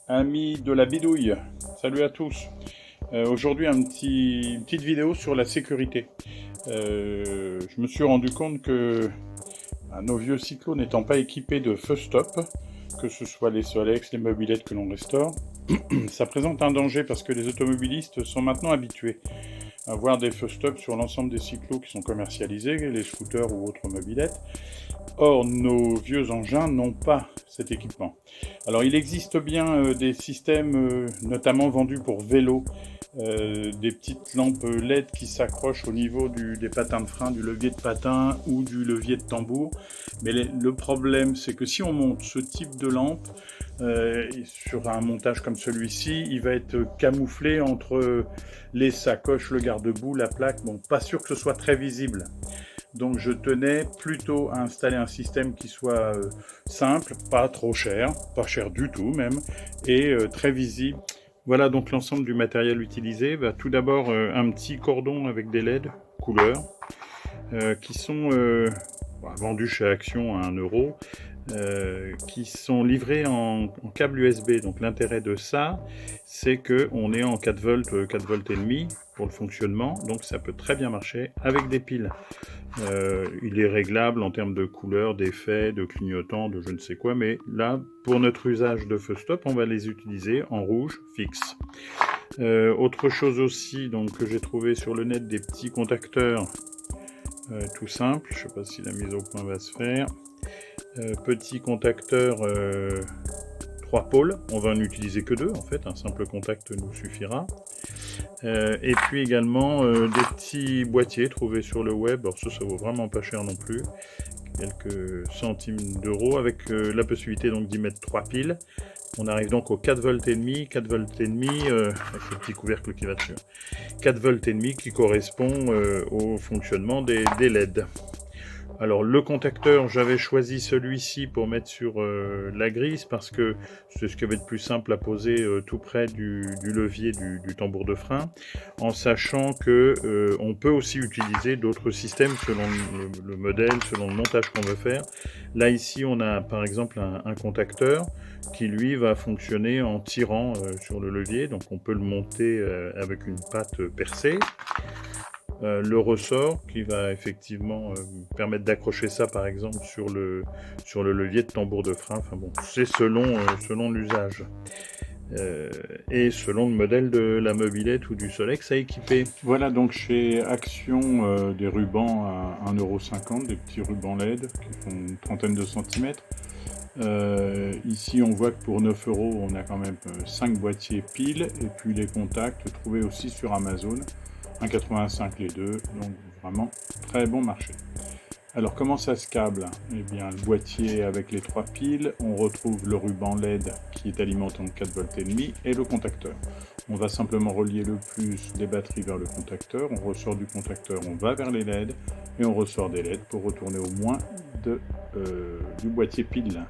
Amis de la bidouille, salut à tous. Aujourd'hui, une petite vidéo sur la sécurité. Je me suis rendu compte que nos vieux cyclos n'étant pas équipés de feu stop, que ce soit les Solex, les mobylettes que l'on restaure, ça présente un danger parce que les automobilistes sont maintenant habitués à voir des feux stop sur l'ensemble des cyclos qui sont commercialisés, les scooters ou autres mobylettes. Or, nos vieux engins n'ont pas cet équipement. Alors, il existe bien des systèmes, notamment vendus pour vélo, des petites lampes LED qui s'accrochent au niveau des patins de frein, du levier de patin ou du levier de tambour. Mais le problème, c'est que si on monte ce type de lampe, sur un montage comme celui-ci, il va être camouflé entre les sacoches, le garde-boue, la plaque. Bon, pas sûr que ce soit très visible. Donc je tenais plutôt à installer un système qui soit simple, pas trop cher, pas cher du tout même, et très visible. Voilà donc l'ensemble du matériel utilisé. Tout d'abord un petit cordon avec des LED couleur qui sont vendus chez Action à 1 €. Qui sont livrés en câble USB. Donc l'intérêt de ça, c'est qu'on est en 4 volts, 4 volts et demi pour le fonctionnement, donc ça peut très bien marcher avec des piles. Il est réglable en termes de couleur, d'effet, de clignotant, de je ne sais quoi, mais là, pour notre usage de feu stop, on va les utiliser en rouge fixe. Autre chose aussi donc, que j'ai trouvé sur le net, des petits contacteurs tout simples. Je ne sais pas si la mise au point va se faire. Petit contacteur 3 pôles, on va en utiliser que 2 en fait, un simple contact nous suffira. Et puis également des petits boîtiers trouvés sur le web, alors ça vaut vraiment pas cher non plus, quelques centimes d'euros, avec la possibilité donc d'y mettre 3 piles. On arrive donc aux 4 volts et demi, 4 volts et demi, avec le petit couvercle qui va dessus. 4 volts et demi qui correspond au fonctionnement des LED. Alors le contacteur, j'avais choisi celui-ci pour mettre sur la grise parce que c'est ce qui va être plus simple à poser tout près du levier du tambour de frein, en sachant que on peut aussi utiliser d'autres systèmes selon le modèle, selon le montage qu'on veut faire. Là ici on a par exemple un contacteur qui lui va fonctionner en tirant sur le levier, donc on peut le monter avec une patte percée. Le ressort qui va effectivement permettre d'accrocher ça par exemple sur le levier de tambour de frein. Enfin bon, c'est selon l'usage et selon le modèle de la mobilette ou du Solex à équiper. Voilà donc chez Action des rubans à 1,50 €, des petits rubans LED qui font une trentaine de centimètres. Ici on voit que pour 9 € on a quand même 5 boîtiers piles et puis les contacts trouvés aussi sur Amazon. 1,85 les deux, donc vraiment très bon marché. Alors comment ça se câble? Eh bien le boîtier avec les 3 piles, on retrouve le ruban LED qui est alimenté en 4 volts et demi et le contacteur. On va simplement relier le plus des batteries vers le contacteur, on ressort du contacteur, on va vers les LED et on ressort des LED pour retourner au moins du boîtier pile.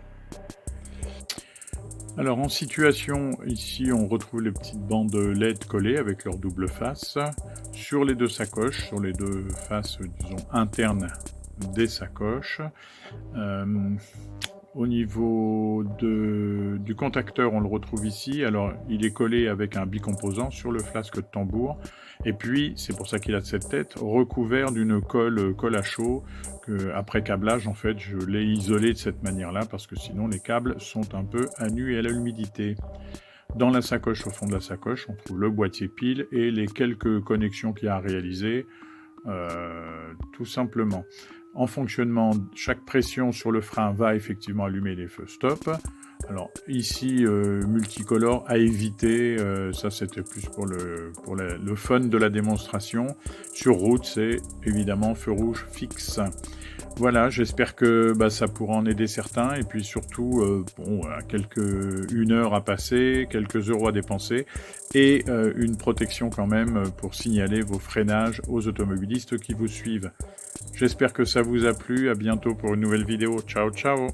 Alors en situation, ici on retrouve les petites bandes LED collées avec leur double face sur les deux sacoches, sur les deux faces disons internes des sacoches. Au niveau du contacteur, on le retrouve ici. Alors il est collé avec un bicomposant sur le flasque de tambour. Et puis, c'est pour ça qu'il a cette tête, recouvert d'une colle à chaud, que après câblage, en fait, je l'ai isolé de cette manière-là, parce que sinon les câbles sont un peu à nu et à l'humidité. Dans la sacoche, au fond de la sacoche, on trouve le boîtier pile et les quelques connexions qu'il y a à réaliser, tout simplement. En fonctionnement, chaque pression sur le frein va effectivement allumer les feux stop. Alors ici, multicolore à éviter, ça c'était plus pour le fun de la démonstration. Sur route, c'est évidemment feu rouge fixe. Voilà, j'espère que ça pourra en aider certains, et puis surtout, une heure à passer, quelques euros à dépenser, et une protection quand même pour signaler vos freinages aux automobilistes qui vous suivent. J'espère que ça vous a plu, à bientôt pour une nouvelle vidéo, ciao ciao!